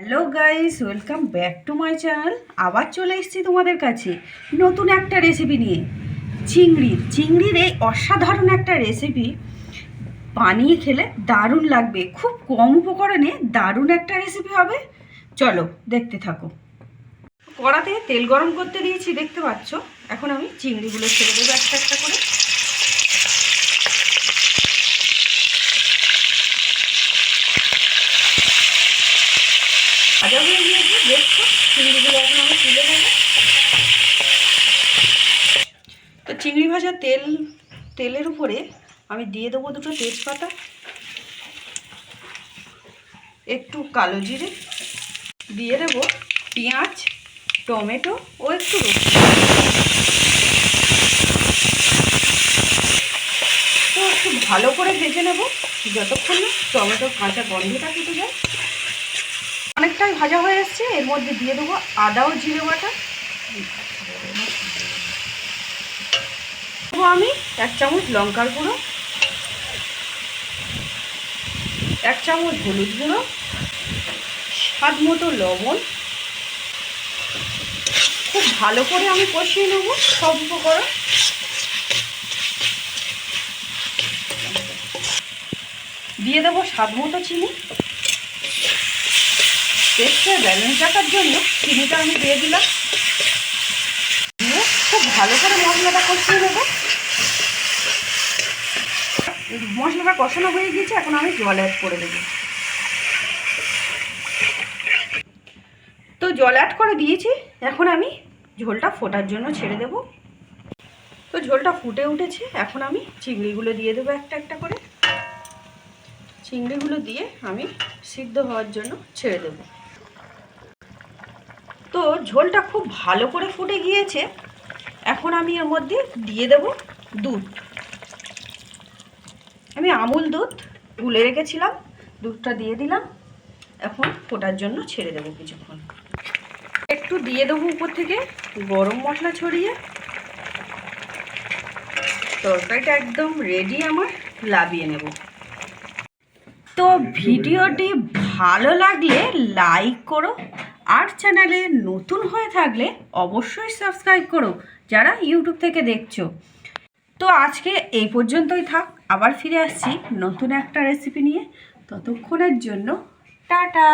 Hello guys, welcome back to my channel. আবার চলে এসেছি তোমাদের কাছে নতুন একটা রেসিপি নিয়ে। চিংড়ির এই অসাধারণ একটা রেসিপি বানিয়ে খেলে দারুণ লাগবে। খুব কম উপকরণে দারুণ একটা রেসিপি হবে। চলো দেখতে থাকো। কড়াতে তেল গরম করতে দিয়েছি, দেখতে পাচ্ছ। এখন আমি চিংড়িগুলো ছেড়ে দেবো একটা একটা করে। ভাজা হয়ে গিয়েছে, দেখছো চিংড়িগুলো এখন আমি তুলে নেবো। তো চিংড়ি ভাজা তেলের উপরে আমি দিয়ে দেবো দুটো তেজপাতা, একটু কালো জিরে, দিয়ে দেবো পেঁয়াজ, টমেটো ও একটু রসুন। তো একটু ভালো করে ভেজে নেব যতক্ষণ না টমেটোর কাঁচা গন্ধটা কেটে যায়। অনেকটাই ভাজা হয়ে এসছে, এর মধ্যে দিয়ে দেবো আদা ও জিরে বাটা। আমি 1 চামচ লঙ্কার গুঁড়ো, 1 চামচ হলুদ গুঁড়ো, স্বাদ মতো লবণ। খুব ভালো করে আমি কষিয়ে নেব সব উপকরণ। দিয়ে দেবো স্বাদ মতো চিনি। টেস্টের ব্যালেন্স রাখার জন্য চিনিটা আমি দিয়ে দিলাম। দিয়ে খুব ভালো করে মশলাটা কষিয়ে নেব। মশলাটা কষানো হয়ে গিয়েছে, এখন আমি জল অ্যাড করে দেবো। তো জল অ্যাড করে দিয়েছি, এখন আমি ঝোলটা ফোটার জন্য ছেড়ে দেব। তো ঝোলটা ফুটে উঠেছে, এখন আমি চিংড়িগুলো দিয়ে দেবো একটা একটা করে। চিংড়িগুলো দিয়ে আমি সিদ্ধ হওয়ার জন্য ছেড়ে দেব। তো ঝোলটা খুব ভালো করে ফুটে গিয়েছে, এখন আমি এর মধ্যে দিয়ে দেব দুধ। আমি আমুল দুধ গুলে রেখেছিলাম, দুধটা দিয়ে দিলাম। এখন ফোটার জন্য ছেড়ে দেবো কিছুক্ষণ। একটু দিয়ে দেবো উপর থেকে গরম মশলা ছড়িয়ে। তরকারিটা একদম রেডি, আমার লাবিয়ে নেব। তো ভিডিওটি ভালো লাগলে লাইক করো, আর চ্যানেলে নতুন হয়ে থাকলে অবশ্যই সাবস্ক্রাইব করো যারা ইউটিউব থেকে দেখছো। তো আজকে এই পর্যন্তই থাক, আবার ফিরে আসছি নতুন একটা রেসিপি নিয়ে। ততক্ষণের জন্য টাটা।